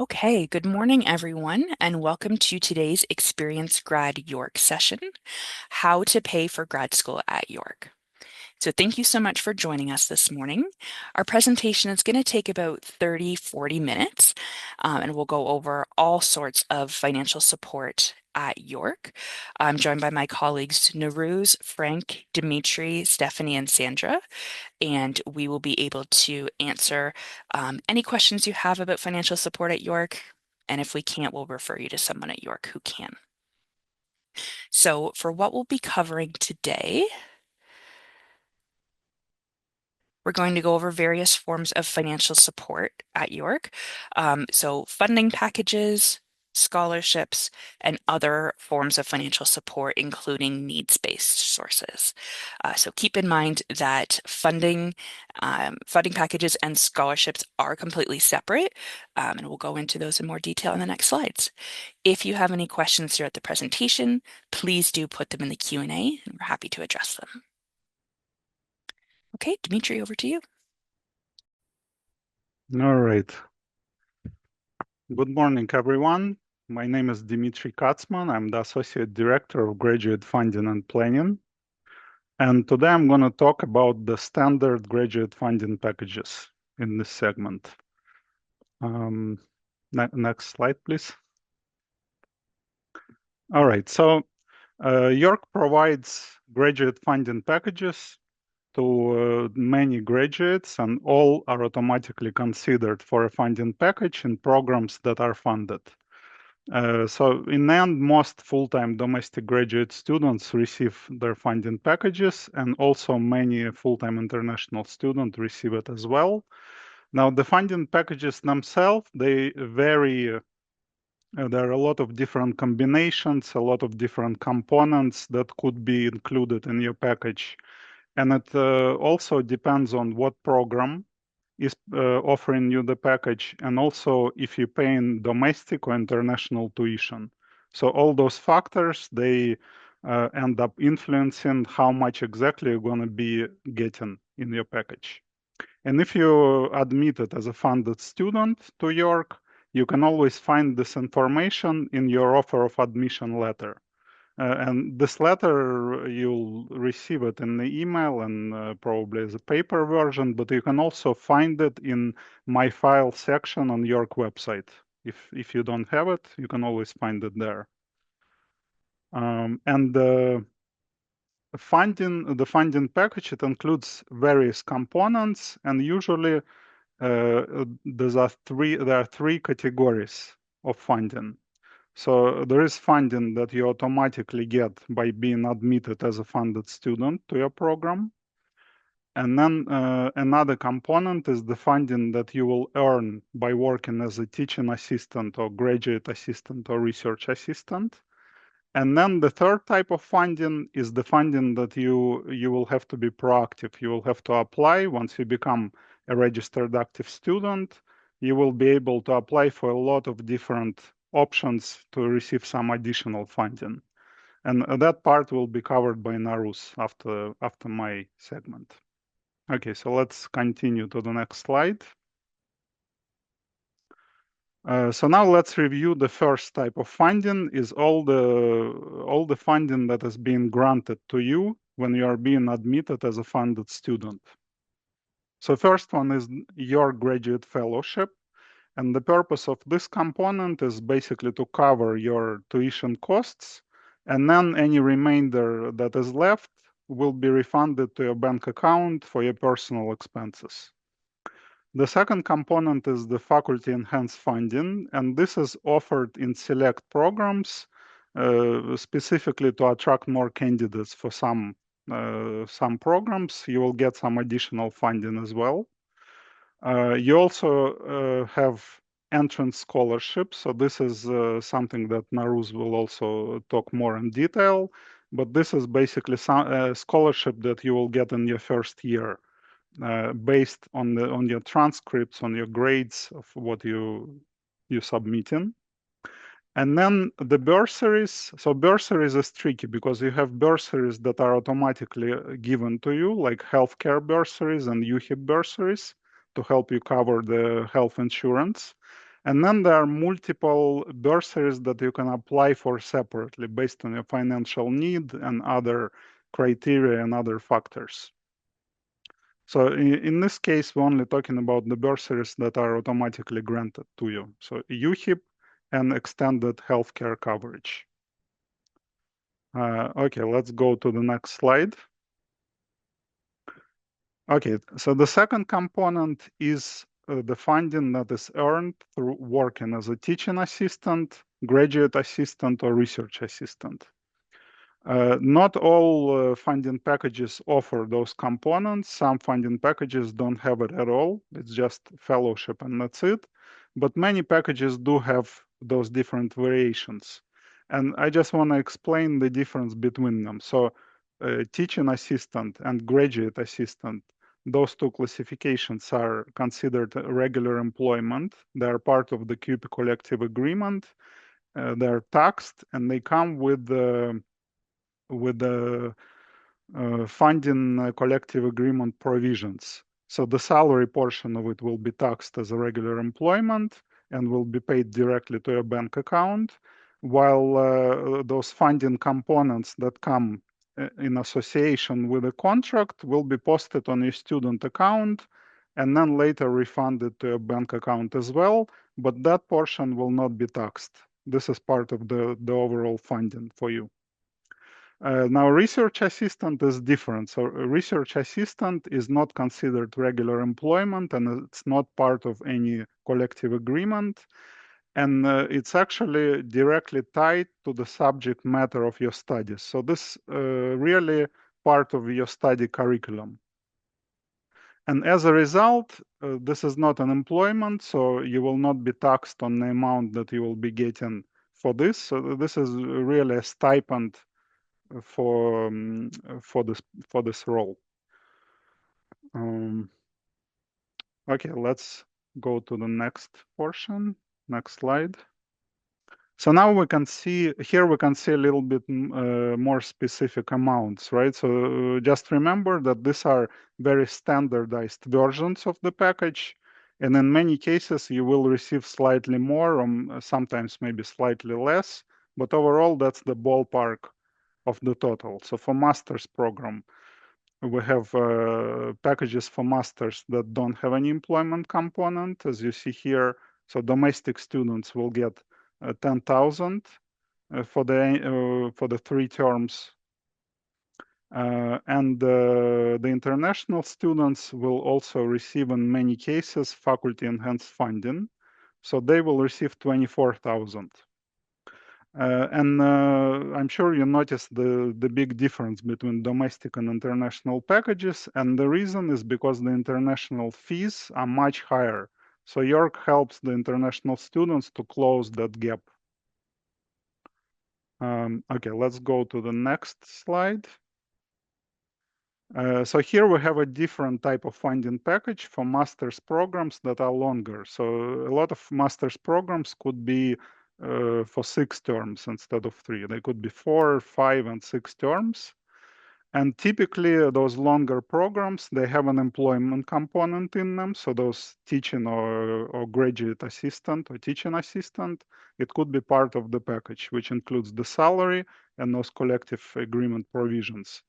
Okay, good morning, everyone, and welcome to today's Experience Grad York session, How to Pay for Grad School at York. So thank you so much for joining us this morning. Our presentation is going to take about 30-40 minutes, and we'll go over all sorts of financial support at York. I'm joined by my colleagues Nowruz, Frank, Dimitri, Stephanie, and Sandra, and we will be able to answer any questions you have about financial support at York. And if we can't, we'll refer you to someone at York who can. So for what we'll be covering today, we're going to go over various forms of financial support at York. So funding packages, scholarships, and other forms of financial support, including needs-based sources. So keep in mind that funding packages and scholarships are completely separate, and we'll go into those in more detail in the next slides. If you have any questions throughout the presentation, please do put them in the Q&A, and we're happy to address them. Okay, Dimitri, over to you. All right. Good morning, everyone. My name is Dimitri Katzman. I'm the Associate Director of Graduate Funding and Planning. And today I'm going to talk about the standard graduate funding packages in this segment. Next slide, please. All right. So York provides graduate funding packages to many graduates, and all are automatically considered for a funding package in programs that are funded. So in the end, most full-time domestic graduate students receive their funding packages, and also many full-time international students receive it as well. Now, the funding packages themselves, they vary. There are a lot of different combinations, a lot of different components that could be included in your package. And it also depends on what program is offering you the package, and also if you pay in domestic or international tuition. So all those factors, they end up influencing how much exactly you're going to be getting in your package. And if you admitted as a funded student to York, you can always find this information in your offer of admission letter. And this letter, you'll receive it in the email and probably as a paper version, but you can also find it in My File section on York website. If you don't have it, you can always find it there. And the funding package, it includes various components, and usually there are three categories of funding. So there is funding that you automatically get by being admitted as a funded student to your program. And then another component is the funding that you will earn by working as a teaching assistant or graduate assistant or research assistant. And then the third type of funding is the funding that you will have to be proactive. You will have to apply once you become a registered active student. You will be able to apply for a lot of different options to receive some additional funding. And that part will be covered by Nowruz after my segment. Okay, so let's continue to the next slide. So now let's review the first type of funding is all the funding that is being granted to you when you are being admitted as a funded student. So first one is your graduate fellowship. And the purpose of this component is basically to cover your tuition costs, and then any remainder that is left will be refunded to your bank account for your personal expenses. The second component is the faculty enhanced funding, and this is offered in select programs specifically to attract more candidates for some programs. You will get some additional funding as well. You also have entrance scholarships. So this is something that Nowruz will also talk more in detail. But this is basically a scholarship that you will get in your first year, based on your transcripts, on your grades of what you submitting. And then the bursaries. So bursaries is tricky because you have bursaries that are automatically given to you, like healthcare bursaries and UHIP bursaries to help you cover the health insurance. And then there are multiple bursaries that you can apply for separately based on your financial need and other criteria and other factors. So in this case, we're only talking about the bursaries that are automatically granted to you. So UHIP and extended healthcare coverage. Okay, let's go to the next slide. Okay, so the second component is the funding that is earned through working as a teaching assistant, graduate assistant, or research assistant. Not all funding packages offer those components. Some funding packages don't have it at all. It's just fellowship and that's it. But many packages do have those different variations. And I just want to explain the difference between them. So teaching assistant and graduate assistant, those two classifications are considered regular employment. They are part of the CUPE collective agreement. They're taxed and they come with the funding collective agreement provisions. So the salary portion of it will be taxed as a regular employment and will be paid directly to your bank account, while those funding components that come in association with a contract will be posted on your student account and then later refunded to your bank account as well, but that portion will not be taxed. This is part of the overall funding for you. Now, research assistant is different. So, a research assistant is not considered regular employment and it's not part of any collective agreement. And it's actually directly tied to the subject matter of your studies. So, this really part of your study curriculum. And as a result, this is not an employment, so you will not be taxed on the amount that you will be getting for this. So, this is really a stipend for this role. Okay, let's go to the next portion. Next slide. So now we can see here we can see a little bit more specific amounts, right? So just remember that these are very standardized versions of the package, and in many cases you will receive slightly more, or sometimes maybe slightly less, but overall that's the ballpark of the total. So for master's program, we have packages for masters that don't have any employment component, as you see here. So domestic students will get 10,000 for the 3 terms, and the international students will also receive, in many cases, faculty enhanced funding. So they will receive 24,000. And I'm sure you noticed the big difference between domestic and international packages. And the reason is because the international fees are much higher. So York helps the international students to close that gap. Okay, let's go to the next slide. So here we have a different type of funding package for master's programs that are longer. So a lot of master's programs could be for 6 terms instead of 3. They could be 4, 5, and 6 terms. And typically those longer programs, they have an employment component in them. So those teaching or graduate assistant or teaching assistant, it could be part of the package, which includes the salary and those collective agreement provisions.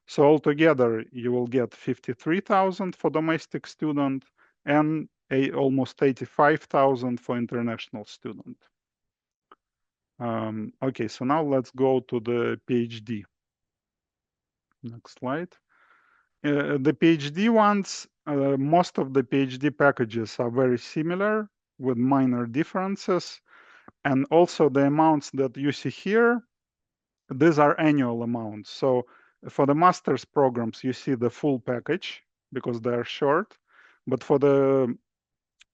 So altogether, you will get 53,000 for domestic student and almost 85,000 for international student. Okay, so now let's go to the PhD. Next slide. The PhD ones, most of the PhD packages are very similar with minor differences. And also the amounts that you see here, these are annual amounts. So for the master's programs, you see the full package because they are short. But for the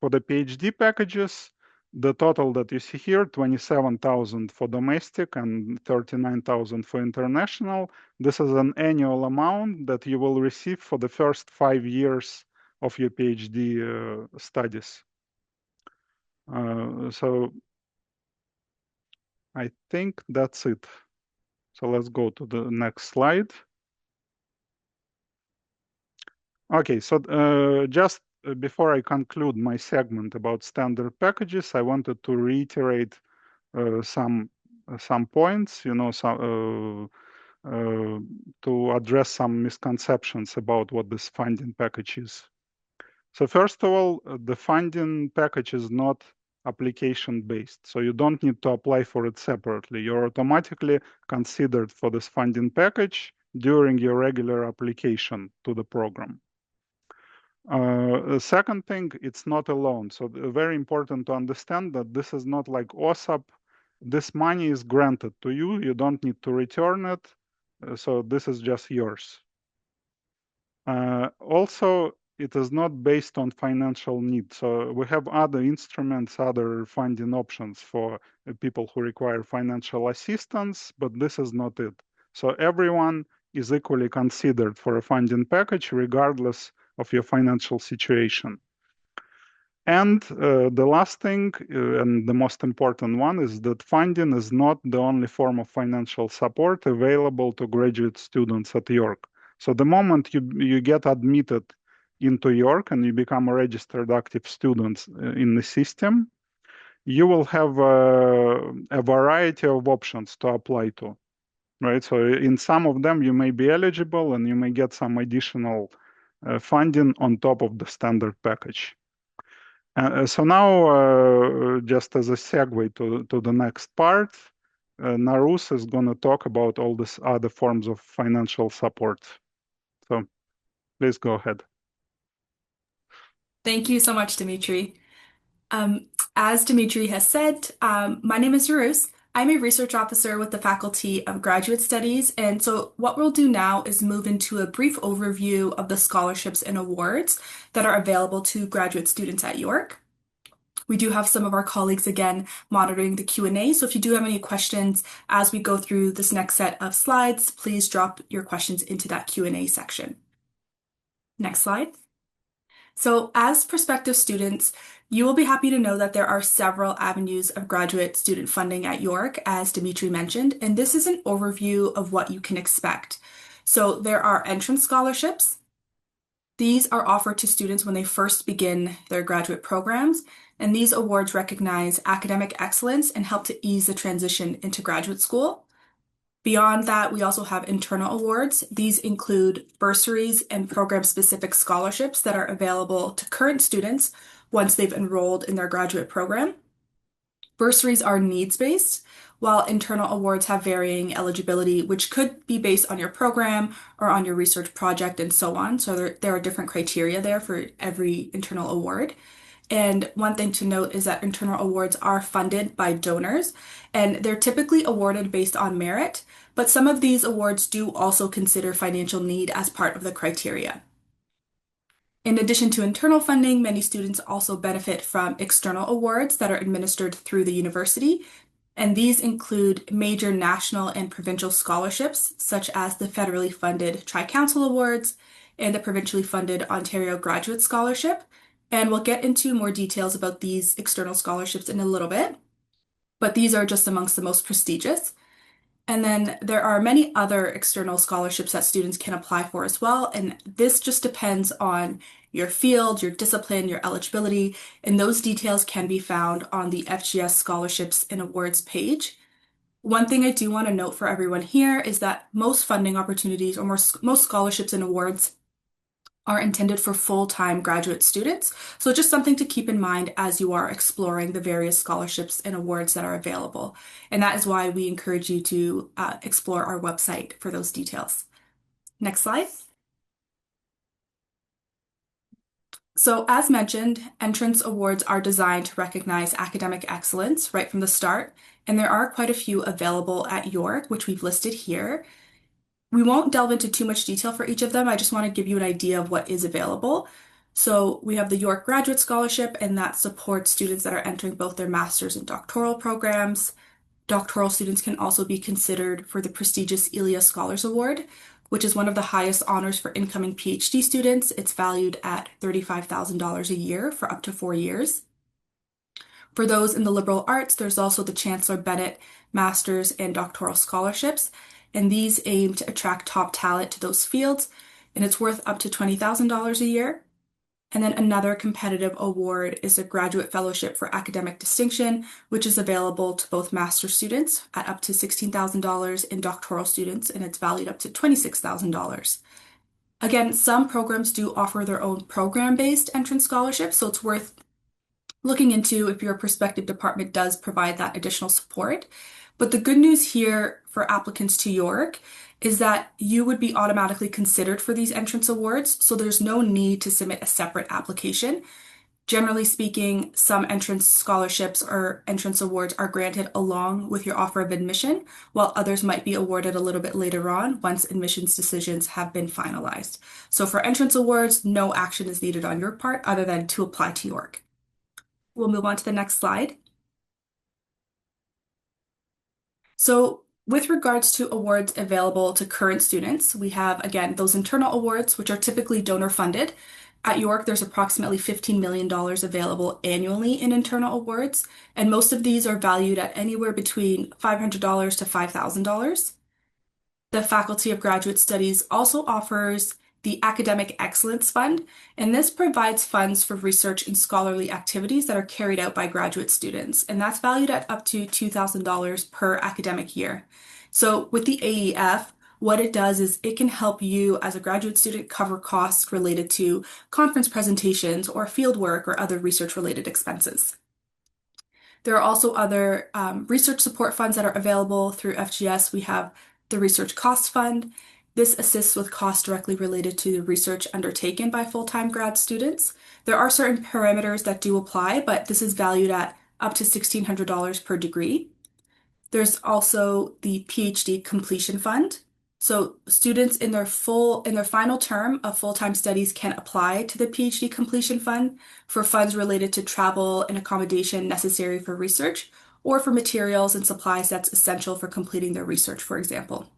PhD packages, the total that you see here, 27,000 for domestic and 39,000 for international. This is an annual amount that you will receive for the first 5 years of your PhD studies. So I think that's it. So let's go to the next slide. Okay, so just before I conclude my segment about standard packages, I wanted to reiterate some points, to address some misconceptions about what this funding package is. So first of all, the funding package is not application based. So you don't need to apply for it separately. You're automatically considered for this funding package during your regular application to the program. The second thing, it's not a loan. So very important to understand that this is not like OSAP. This money is granted to you. You don't need to return it. So this is just yours. Also, it is not based on financial need. So we have other instruments, other funding options for people who require financial assistance, but this is not it. So everyone is equally considered for a funding package, regardless of your financial situation. And the last thing, and the most important one, is that funding is not the only form of financial support available to graduate students at York. So the moment you get admitted into York and you become a registered active student in the system, you will have a variety of options to apply to, right? So in some of them, you may be eligible and you may get some additional funding on top of the standard package. So now, just as a segue to the next part, Narus is going to talk about all these other forms of financial support. So please go ahead. Thank you so much, Dimitri. As Dimitri has said, my name is Yarus. I'm a research officer with the Faculty of Graduate Studies, and so what we'll do now is move into a brief overview of the scholarships and awards that are available to graduate students at York. We do have some of our colleagues again monitoring the Q&A, so if you do have any questions as we go through this next set of slides, please drop your questions into that Q&A section. Next slide. So as prospective students, you will be happy to know that there are several avenues of graduate student funding at York, as Dimitri mentioned, and this is an overview of what you can expect. So there are entrance scholarships. These are offered to students when they first begin their graduate programs, and these awards recognize academic excellence and help to ease the transition into graduate school. Beyond that, we also have internal awards. These include bursaries and program-specific scholarships that are available to current students once they've enrolled in their graduate program. Bursaries are needs-based, while internal awards have varying eligibility, which could be based on your program or on your research project and so on. So there are different criteria there for every internal award. And one thing to note is that internal awards are funded by donors, and they're typically awarded based on merit, but some of these awards do also consider financial need as part of the criteria. In addition to internal funding, many students also benefit from external awards that are administered through the university, and these include major national and provincial scholarships, such as the federally funded Tri-Council Awards and the provincially funded Ontario Graduate Scholarship. And we'll get into more details about these external scholarships in a little bit, but these are just amongst the most prestigious. And then there are many other external scholarships that students can apply for as well, and this just depends on your field, your discipline, your eligibility, and those details can be found on the FGS Scholarships and Awards page. One thing I do want to note for everyone here is that most funding opportunities or most scholarships and awards are intended for full-time graduate students. So just something to keep in mind as you are exploring the various scholarships and awards that are available. And that is why we encourage you to explore our website for those details. Next slide. So as mentioned, entrance awards are designed to recognize academic excellence right from the start. And there are quite a few available at York, which we've listed here. We won't delve into too much detail for each of them. I just want to give you an idea of what is available. So we have the York Graduate Scholarship, and that supports students that are entering both their master's and doctoral programs. Doctoral students can also be considered for the prestigious Elia Scholars Award, which is one of the highest honors for incoming PhD students. It's valued at $35,000 a year for up to 4 years. For those in the liberal arts, there's also the Chancellor Bennett Master's and Doctoral Scholarships, and these aim to attract top talent to those fields, and it's worth up to $20,000 a year. And then another competitive award is a Graduate Fellowship for Academic Distinction, which is available to both master's students at up to $16,000 and doctoral students, and it's valued up to $26,000. Again, some programs do offer their own program-based entrance scholarships, so it's worth looking into if your prospective department does provide that additional support. But the good news here for applicants to York is that you would be automatically considered for these entrance awards, so there's no need to submit a separate application. Generally speaking, some entrance scholarships or entrance awards are granted along with your offer of admission, while others might be awarded a little bit later on once admissions decisions have been finalized. So for entrance awards, no action is needed on your part other than to apply to York. We'll move on to the next slide. So with regards to awards available to current students, we have, again, those internal awards, which are typically donor funded. At York, there's approximately $15 million available annually in internal awards, and most of these are valued at anywhere between $500 to $5,000. The Faculty of Graduate Studies also offers the Academic Excellence Fund, and this provides funds for research and scholarly activities that are carried out by graduate students, and that's valued at up to $2,000 per academic year. So with the AEF, what it does is it can help you as a graduate student cover costs related to conference presentations or fieldwork or other research-related expenses. There are also other research support funds that are available through FGS. We have the Research Cost Fund. This assists with costs directly related to the research undertaken by full-time grad students. There are certain parameters that do apply, but this is valued at up to $1,600 per degree. There's also the PhD Completion Fund. So students in their final term of full-time studies can apply to the PhD Completion Fund for funds related to travel and accommodation necessary for research, or for materials and supplies that's essential for completing their research, for example.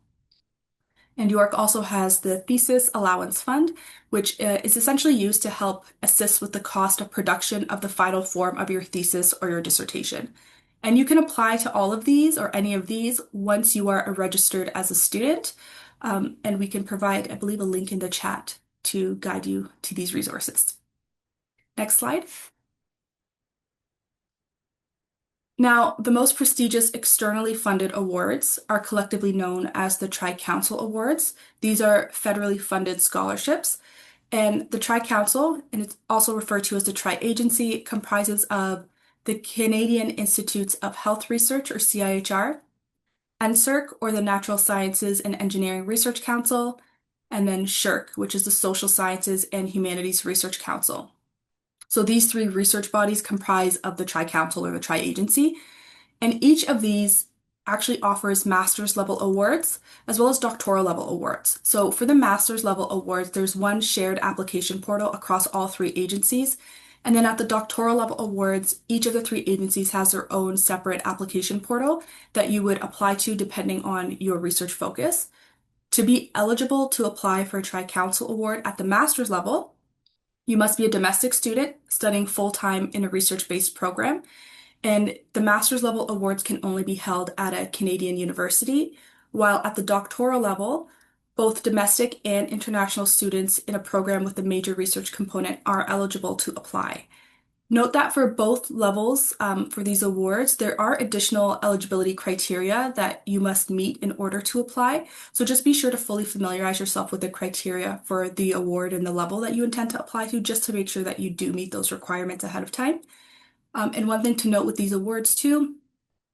And York also has the Thesis Allowance Fund, which is essentially used to help assist with the cost of production of the final form of your thesis or your dissertation. And you can apply to all of these or any of these once you are registered as a student. And we can provide, I believe, a link in the chat to guide you to these resources. Next slide. Now, the most prestigious externally funded awards are collectively known as the Tri-Council Awards. These are federally funded scholarships. And the Tri-Council, and it's also referred to as the Tri-Agency, comprises of the Canadian Institutes of Health Research, or CIHR, NSERC, or the Natural Sciences and Engineering Research Council, and then SSHRC, which is the Social Sciences and Humanities Research Council. So these three research bodies comprise of the Tri-Council or the Tri-Agency, and each of these actually offers master's level awards as well as doctoral level awards. So for the master's level awards, there's one shared application portal across all three agencies. And then at the doctoral level awards, each of the three agencies has their own separate application portal that you would apply to depending on your research focus. To be eligible to apply for a Tri-Council award at the master's level, you must be a domestic student studying full-time in a research-based program, and the master's level awards can only be held at a Canadian university, while at the doctoral level, both domestic and international students in a program with a major research component are eligible to apply. Note that for both levels, for these awards, there are additional eligibility criteria that you must meet in order to apply. So just be sure to fully familiarize yourself with the criteria for the award and the level that you intend to apply to, just to make sure that you do meet those requirements ahead of time. And one thing to note with these awards too,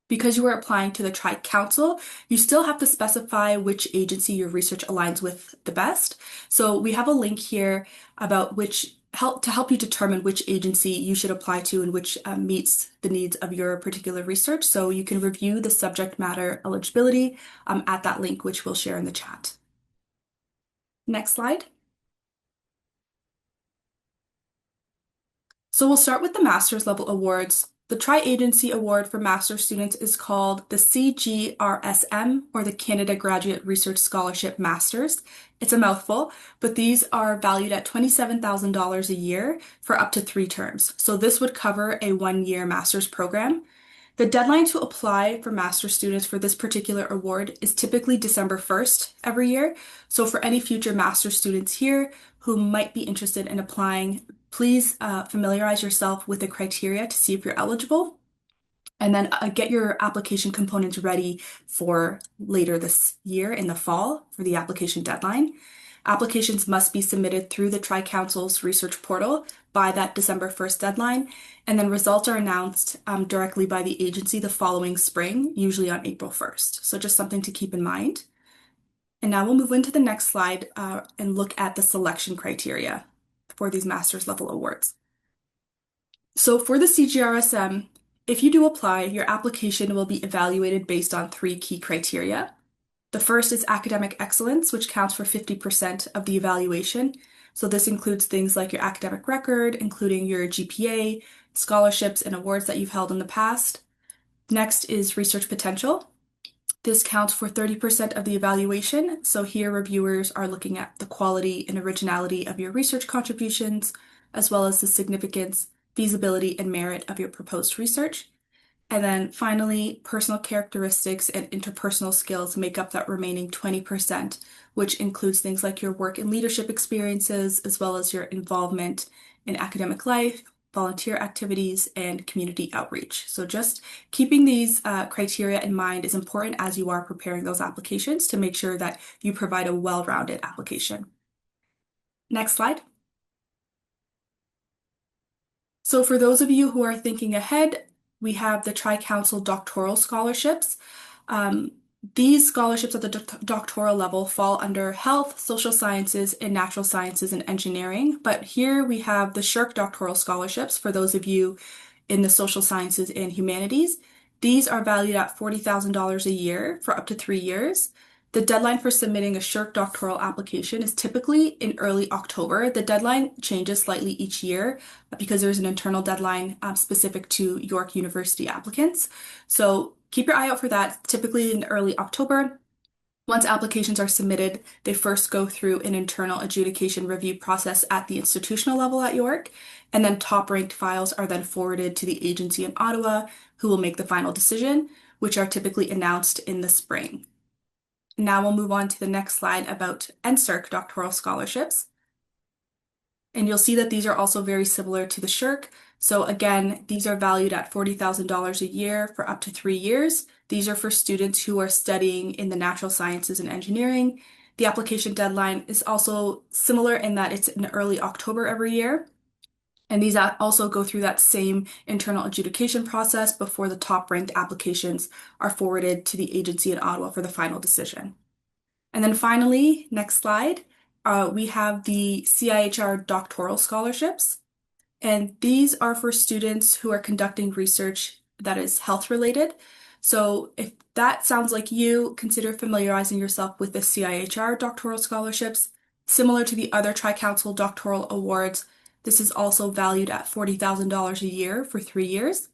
because you are applying to the Tri-Council, you still have to specify which agency your research aligns with the best. So we have a link here about to help you determine which agency you should apply to and which meets the needs of your particular research. So you can review the subject matter eligibility at that link, which we'll share in the chat. Next slide. So we'll start with the master's level awards. The Tri-Agency Award for Master's students is called the CGRSM, or the Canada Graduate Research Scholarship Masters. It's a mouthful, but these are valued at $27,000 a year for up to 3 terms. So this would cover a 1-year master's program. The deadline to apply for master's students for this particular award is typically December 1st every year. So for any future master's students here who might be interested in applying, please familiarize yourself with the criteria to see if you're eligible, and then get your application components ready for later this year in the fall for the application deadline. Applications must be submitted through the Tri-Council's research portal by that December 1st deadline, and then results are announced directly by the agency the following spring, usually on April 1st. So just something to keep in mind. And now we'll move into the next slide and look at the selection criteria for these master's level awards. So for the CGRSM, if you do apply, your application will be evaluated based on 3 key criteria. The first is academic excellence, which counts for 50% of the evaluation. So this includes things like your academic record, including your GPA, scholarships, and awards that you've held in the past. Next is research potential. This counts for 30% of the evaluation. So here reviewers are looking at the quality and originality of your research contributions, as well as the significance, feasibility, and merit of your proposed research. And then finally, personal characteristics and interpersonal skills make up that remaining 20%, which includes things like your work and leadership experiences, as well as your involvement in academic life, volunteer activities, and community outreach. So just keeping these criteria in mind is important as you are preparing those applications to make sure that you provide a well-rounded application. Next slide. So for those of you who are thinking ahead, we have the Tri-Council doctoral scholarships. These scholarships at the doctoral level fall under health, social sciences, and natural sciences and engineering. But here we have the SSHRC doctoral scholarships for those of you in the social sciences and humanities. These are valued at $40,000 a year for up to 3 years. The deadline for submitting a SSHRC doctoral application is typically in early October. The deadline changes slightly each year because there's an internal deadline specific to York University applicants. So keep your eye out for that, typically in early October. Once applications are submitted, they first go through an internal adjudication review process at the institutional level at York, and then top-ranked files are then forwarded to the agency in Ottawa, who will make the final decision, which are typically announced in the spring. Now we'll move on to the next slide about NSERC doctoral scholarships. And you'll see that these are also very similar to the SSHRC. So again, these are valued at $40,000 a year for up to 3 years. These are for students who are studying in the natural sciences and engineering. The application deadline is also similar in that it's in early October every year. And these also go through that same internal adjudication process before the top-ranked applications are forwarded to the agency in Ottawa for the final decision. And then finally, next slide, we have the CIHR doctoral scholarships. And these are for students who are conducting research that is health-related. So if that sounds like you, consider familiarizing yourself with the CIHR doctoral scholarships. Similar to the other Tri-Council doctoral awards, this is also valued at $40,000 a year for 3 years.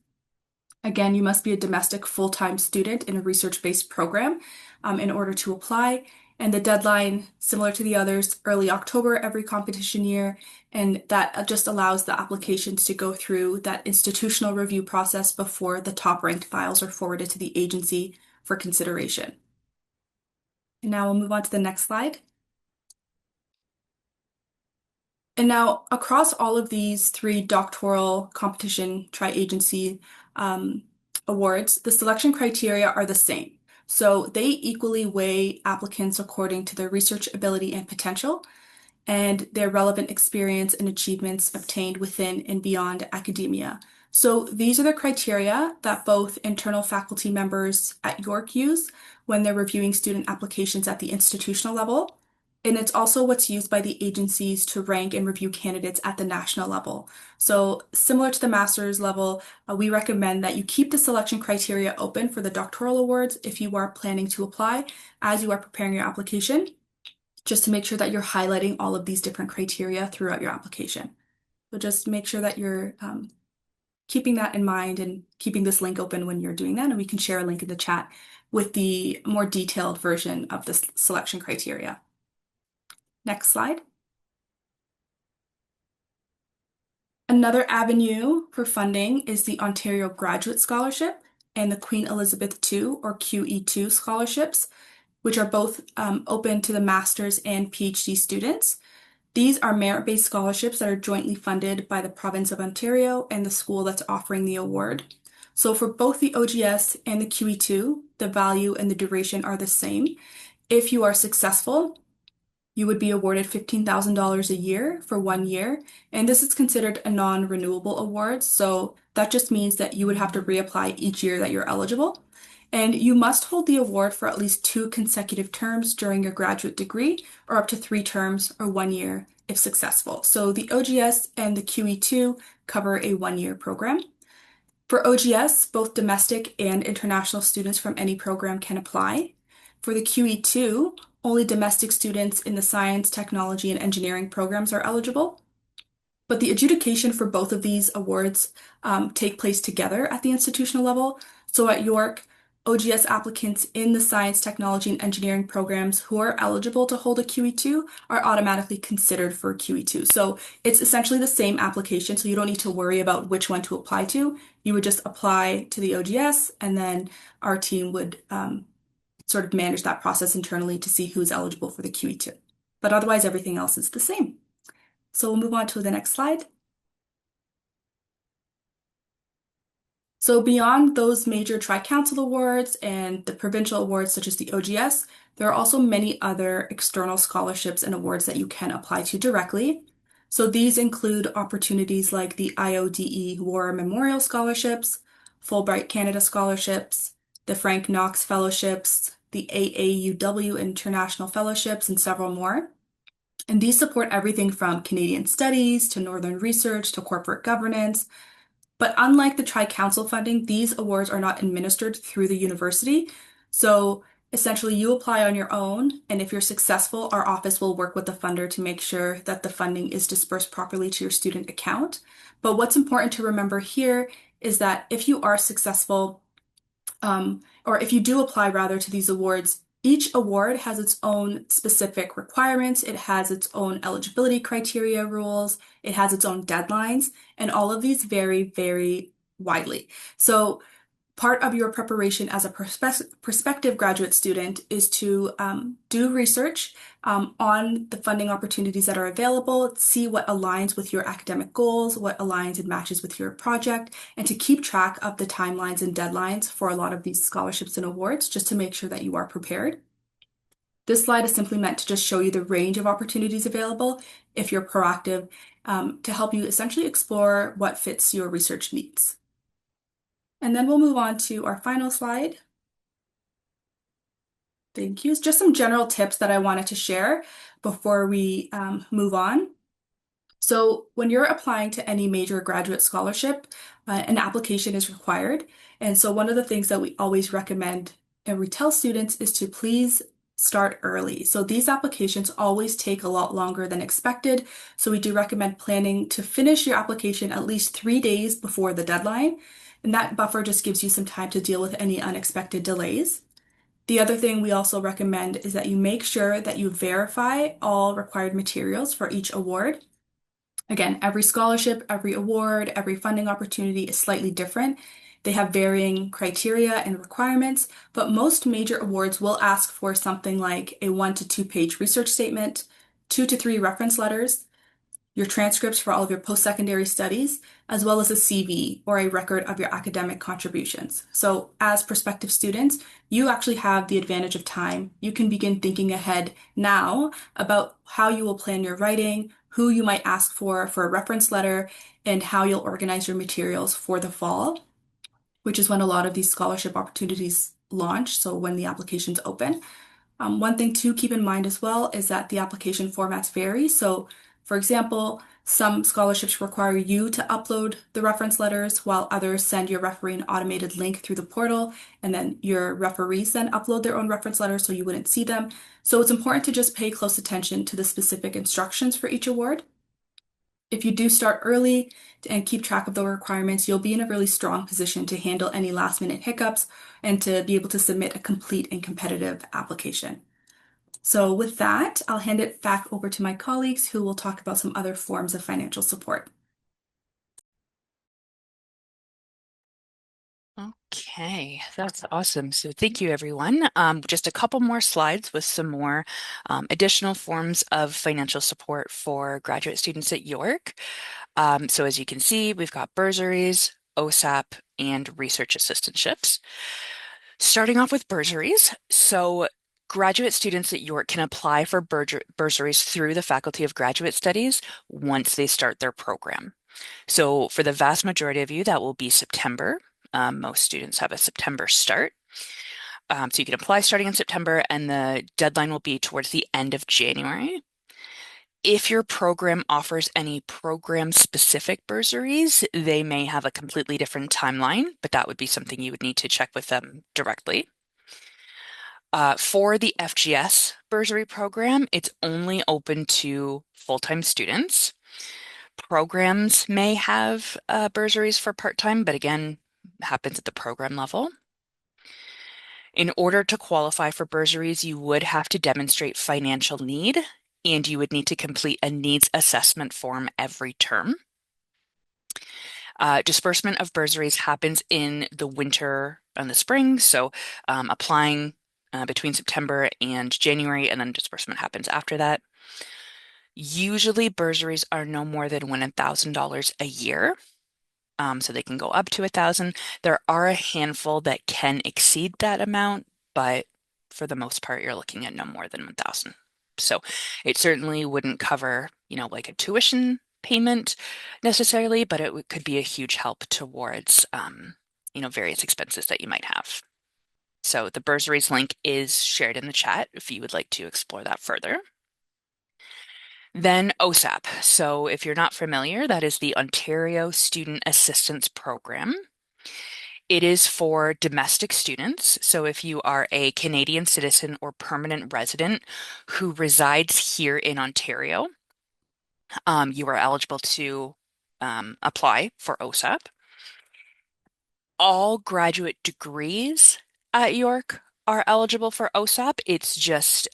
Again, you must be a domestic full-time student in a research-based program in order to apply. And the deadline, similar to the others, early October every competition year. And that just allows the applications to go through that institutional review process before the top-ranked files are forwarded to the agency for consideration. And now we'll move on to the next slide. And now, across all of these 3 doctoral competition tri-agency awards, the selection criteria are the same. So they equally weigh applicants according to their research ability and potential, and their relevant experience and achievements obtained within and beyond academia. So these are the criteria that both internal faculty members at York use when they're reviewing student applications at the institutional level. And it's also what's used by the agencies to rank and review candidates at the national level. So similar to the master's level, we recommend that you keep the selection criteria open for the doctoral awards if you are planning to apply as you are preparing your application, just to make sure that you're highlighting all of these different criteria throughout your application. So just make sure that you're keeping that in mind and keeping this link open when you're doing that, and we can share a link in the chat with the more detailed version of the selection criteria. Next slide. Another avenue for funding is the Ontario Graduate Scholarship and the Queen Elizabeth II or QE2 scholarships, which are both open to the master's and PhD students. These are merit-based scholarships that are jointly funded by the province of Ontario and the school that's offering the award. So for both the OGS and the QE2, the value and the duration are the same. If you are successful, you would be awarded $15,000 a year for 1 year, and this is considered a non-renewable award, so that just means that you would have to reapply each year that you're eligible. And you must hold the award for at least 2 consecutive terms during your graduate degree, or up to 3 terms or 1 year if successful. So the OGS and the QE2 cover a 1 year program. For OGS, both domestic and international students from any program can apply. For the QE2, only domestic students in the science, technology, and engineering programs are eligible. But the adjudication for both of these awards take place together at the institutional level. So at York, OGS applicants in the science, technology, and engineering programs who are eligible to hold a QE2 are automatically considered for QE2. So it's essentially the same application, so you don't need to worry about which one to apply to. You would just apply to the OGS, and then our team would sort of manage that process internally to see who's eligible for the QE2. But otherwise, everything else is the same. So we'll move on to the next slide. So beyond those major tri-council awards and the provincial awards such as the OGS, there are also many other external scholarships and awards that you can apply to directly. So these include opportunities like the IODE War Memorial Scholarships, Fulbright Canada Scholarships, the Frank Knox Fellowships, the AAUW International Fellowships, and several more. And these support everything from Canadian studies to Northern research to corporate governance. But unlike the tri-council funding, these awards are not administered through the university. So essentially, you apply on your own, and if you're successful, our office will work with the funder to make sure that the funding is dispersed properly to your student account. But what's important to remember here is that if you are successful, or if you do apply rather to these awards, each award has its own specific requirements, it has its own eligibility criteria rules, it has its own deadlines, and all of these vary very widely. So part of your preparation as a prospective graduate student is to do research on the funding opportunities that are available, see what aligns with your academic goals, what aligns and matches with your project, and to keep track of the timelines and deadlines for a lot of these scholarships and awards, just to make sure that you are prepared. This slide is simply meant to just show you the range of opportunities available if you're proactive, to help you essentially explore what fits your research needs. And then we'll move on to our final slide. Thank you. It's just some general tips that I wanted to share before we move on. So when you're applying to any major graduate scholarship, an application is required. And so one of the things that we always recommend and we tell students is to please start early. So these applications always take a lot longer than expected. So we do recommend planning to finish your application at least 3 days before the deadline. And that buffer just gives you some time to deal with any unexpected delays. The other thing we also recommend is that you make sure that you verify all required materials for each award. Again, every scholarship, every award, every funding opportunity is slightly different. They have varying criteria and requirements, but most major awards will ask for something like a 1 to 2 page research statement, 2 to 3 reference letters, your transcripts for all of your post-secondary studies, as well as a CV or a record of your academic contributions. So as prospective students, you actually have the advantage of time. You can begin thinking ahead now about how you will plan your writing, who you might ask for a reference letter, and how you'll organize your materials for the fall, which is when a lot of these scholarship opportunities launch, so when the applications open. One thing to keep in mind as well is that the application formats vary. So for example, some scholarships require you to upload the reference letters, while others send your referee an automated link through the portal, and then your referees then upload their own reference letters so you wouldn't see them. So it's important to just pay close attention to the specific instructions for each award. If you do start early and keep track of the requirements, you'll be in a really strong position to handle any last-minute hiccups and to be able to submit a complete and competitive application. So with that, I'll hand it back over to my colleagues who will talk about some other forms of financial support. Okay, that's awesome. So thank you, everyone. Just a couple more slides with some more additional forms of financial support for graduate students at York. So as you can see, we've got bursaries, OSAP, and research assistantships. Starting off with bursaries. So graduate students at York can apply for bursaries through the Faculty of Graduate Studies once they start their program. So for the vast majority of you, that will be September. Most students have a September start. So you can apply starting in September, and the deadline will be towards the end of January. If your program offers any program-specific bursaries, they may have a completely different timeline, but that would be something you would need to check with them directly. For the FGS bursary program, it's only open to full-time students. Programs may have bursaries for part-time, but again, happens at the program level. In order to qualify for bursaries, you would have to demonstrate financial need, and you would need to complete a needs assessment form every term. Disbursement of bursaries happens in the winter and the spring, so applying between September and January, and then disbursement happens after that. Usually bursaries are no more than $1,000 a year. So they can go up to 1,000. There are a handful that can exceed that amount, but for the most part, you're looking at no more than 1,000. So it certainly wouldn't cover, like a tuition payment necessarily, but it could be a huge help towards, various expenses that you might have. So the bursaries link is shared in the chat if you would like to explore that further. Then OSAP. So if you're not familiar, that is the Ontario Student Assistance Program. It is for domestic students. So if you are a Canadian citizen or permanent resident who resides here in Ontario, you are eligible to apply for OSAP. All graduate degrees at York are eligible for OSAP. It's just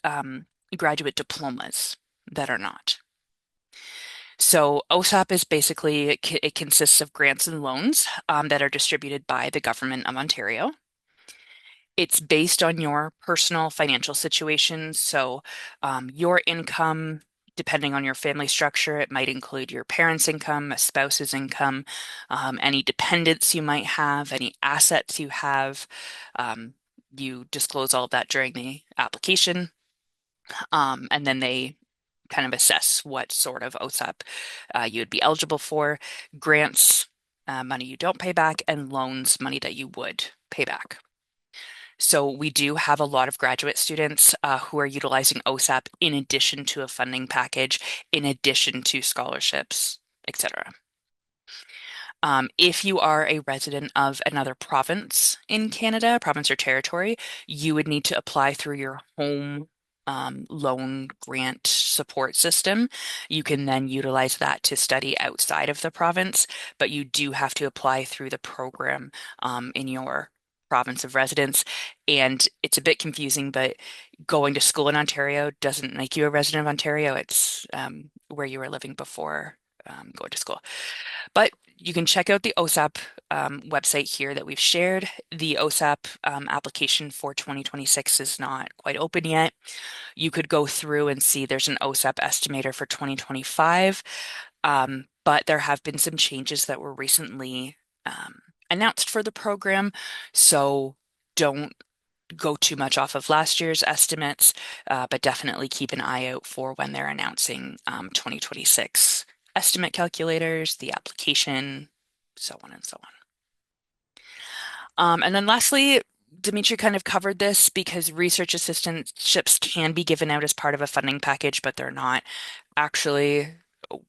graduate diplomas that are not. So OSAP is basically, it consists of grants and loans that are distributed by the government of Ontario. It's based on your personal financial situation. So your income, depending on your family structure, it might include your parents' income, a spouse's income, any dependents you might have, any assets you have. You disclose all of that during the application. And then they kind of assess what sort of OSAP you would be eligible for. Grants, money you don't pay back, and loans, money that you would pay back. So we do have a lot of graduate students who are utilizing OSAP in addition to a funding package, in addition to scholarships, etc. If you are a resident of another province in Canada, province or territory, you would need to apply through your home loan grant support system. You can then utilize that to study outside of the province, but you do have to apply through the program in your province of residence. And it's a bit confusing, but going to school in Ontario doesn't make you a resident of Ontario. It's where you were living before going to school. But you can check out the OSAP website here that we've shared. The OSAP application for 2026 is not quite open yet. You could go through and see there's an OSAP estimator for 2025, but there have been some changes that were recently announced for the program. So don't go too much off of last year's estimates, but definitely keep an eye out for when they're announcing 2026 estimate calculators, the application, so on and so on. And then lastly, Dimitri kind of covered this because research assistantships can be given out as part of a funding package, but they're not actually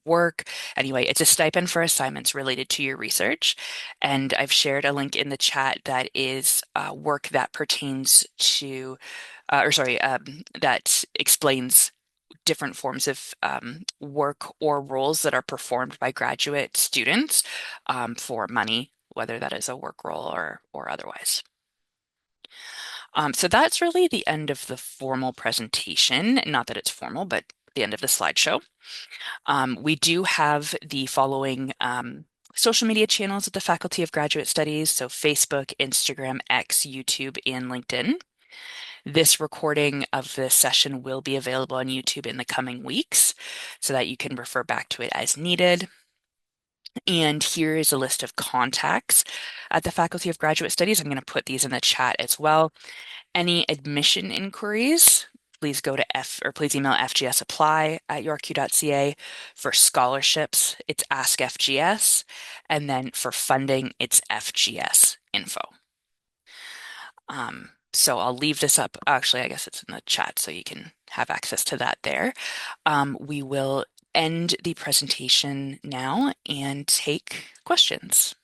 work. Anyway, it's a stipend for assignments related to your research. And I've shared a link in the chat that is work that pertains to, that explains different forms of work or roles that are performed by graduate students for money, whether that is a work role or otherwise. So that's really the end of the formal presentation. Not that it's formal, but the end of the slideshow. We do have the following social media channels at the Faculty of Graduate Studies, so Facebook, Instagram, X, YouTube, and LinkedIn. This recording of this session will be available on YouTube in the coming weeks so that you can refer back to it as needed. And here is a list of contacts at the Faculty of Graduate Studies. I'm going to put these in the chat as well. Any admission inquiries, please go to please email fgsapply@yorku.ca. For scholarships, it's Ask FGS. And then for funding, it's FGS info. So I'll leave this up. Actually, I guess it's in the chat, so you can have access to that there. We will end the presentation now and take questions.